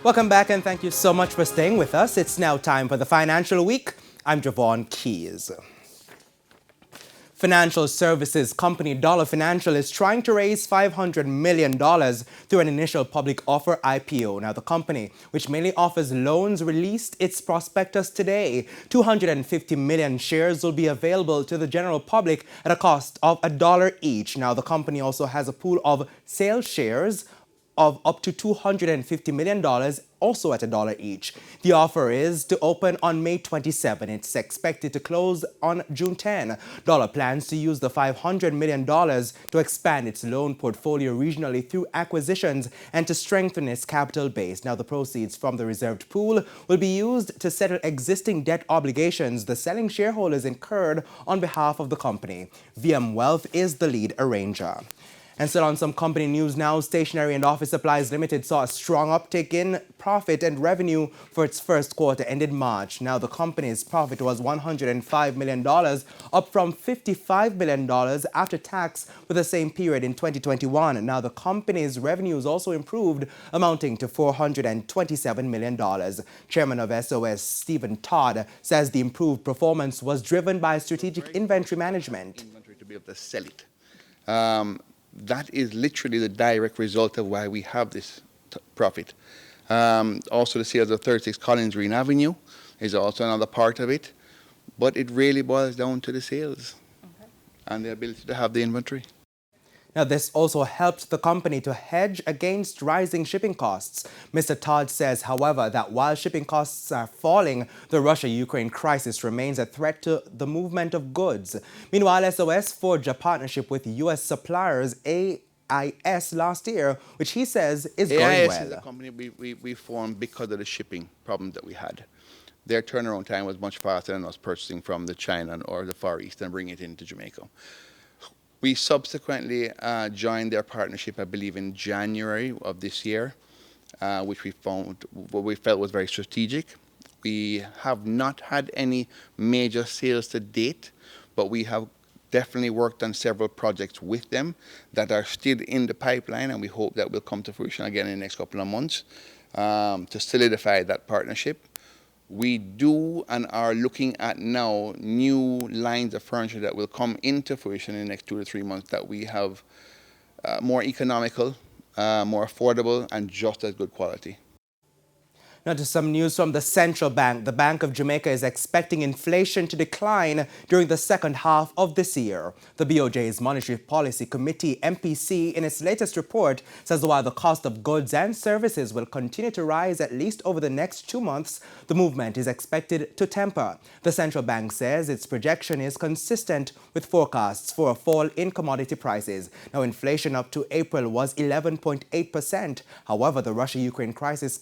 Welcome back and thank you so much for staying with us. It's now time for the Financial Week. I'm Javon Keys. Financial services company Dollar Financial is trying to raise $500 million through an initial public offer IPO. Now, the company, which mainly offers loans, released its prospectus today. 250 million shares will be available to the general public at a cost of $1 each. Now, the company also has a pool of sales shares of up to $250 million, also at $1 each. The offer is to open on May 27. It's expected to close on June 10. Dollar plans to use the $500 million to expand its loan portfolio regionally through acquisitions and to strengthen its capital base. Now, the proceeds from the reserved pool will be used to settle existing debt obligations the selling shareholders incurred on behalf of the company. VM Wealth is the lead arranger. And still on some company news now, Stationery and Office Supplies Limited saw a strong uptick in profit and revenue for its first quarter ended March. Now, the company's profit was $105 million, up from $55 million after tax for the same period in 2021. Now, the company's revenues also improved, amounting to $427 million. Chairman of SOS, Stephen Todd, says the improved performance was driven by strategic inventory management. Inventory to be able to sell it. That is literally the direct result of why we have this profit. Also, the sales of 36 Collins Green Avenue is also another part of it. But it really boils down to the sales and the ability to have the inventory. Now, this also helped the company to hedge against rising shipping costs. Mr. Todd says, however, that while shipping costs are falling, the Russia-Ukraine crisis remains a threat to the movement of goods. Meanwhile, SOS forged a partnership with U.S. suppliers AIS last year, which he says is going well. AIS is a company we formed because of the shipping problem that we had. Their turnaround time was much faster than us purchasing from the China or the Far East and bringing it into Jamaica. We subsequently joined their partnership, I believe, in January of this year, which we found what we felt was very strategic. We have not had any major sales to date, but we have definitely worked on several projects with them that are still in the pipeline, and we hope that will come to fruition again in the next couple of months to solidify that partnership. We do and are looking at now new lines of furniture that will come into fruition in the next 2 to 3 months that we have more economical, more affordable, and just as good quality. Now to some news from the central bank. The Bank of Jamaica is expecting inflation to decline during the second half of this year. The BOJ's Monetary Policy Committee, MPC, in its latest report says while the cost of goods and services will continue to rise at least over the next 2 months, the movement is expected to temper. The central bank says its projection is consistent with forecasts for a fall in commodity prices. Now, inflation up to April was 11.8%. However, the Russia-Ukraine crisis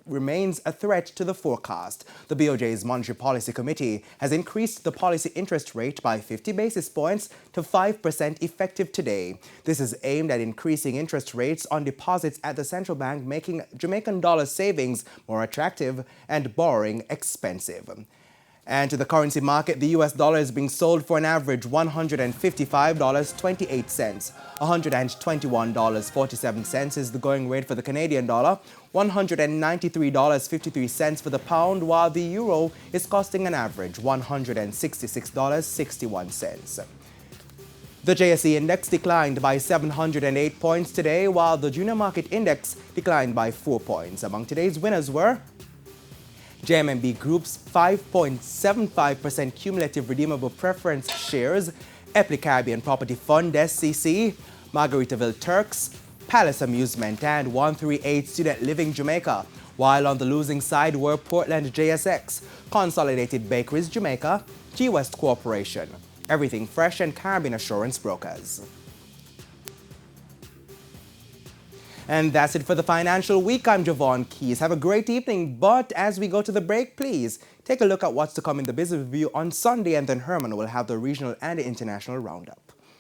remains a threat to the forecast. The BOJ's Monetary Policy Committee has increased the policy interest rate by 50 basis points to 5% effective today. This is aimed at increasing interest rates on deposits at the central bank, making Jamaican dollar savings more attractive and borrowing expensive. And to the currency market, the US dollar is being sold for an average $155.28. $121.47 is the going rate for the Canadian dollar, $193.53 for the pound, while the euro is costing an average $166.61. The JSE index declined by 708 points today, while the junior market index declined by 4 points. Among today's winners were JMMB Group's 5.75% cumulative redeemable preference shares, Epley Caribbean Property Fund SCC, Margaritaville Turks, Palace Amusement, and 138 Student Living Jamaica. While on the losing side were Portland JSX, Consolidated Bakeries Jamaica, G West Corporation, Everything Fresh, and Caribbean Assurance Brokers. And that's it for the Financial Week. I'm Javon Keys. Have a great evening. But as we go to the break, please take a look at what's to come in the Business Review on Sunday, and then Herman will have the regional and international roundup.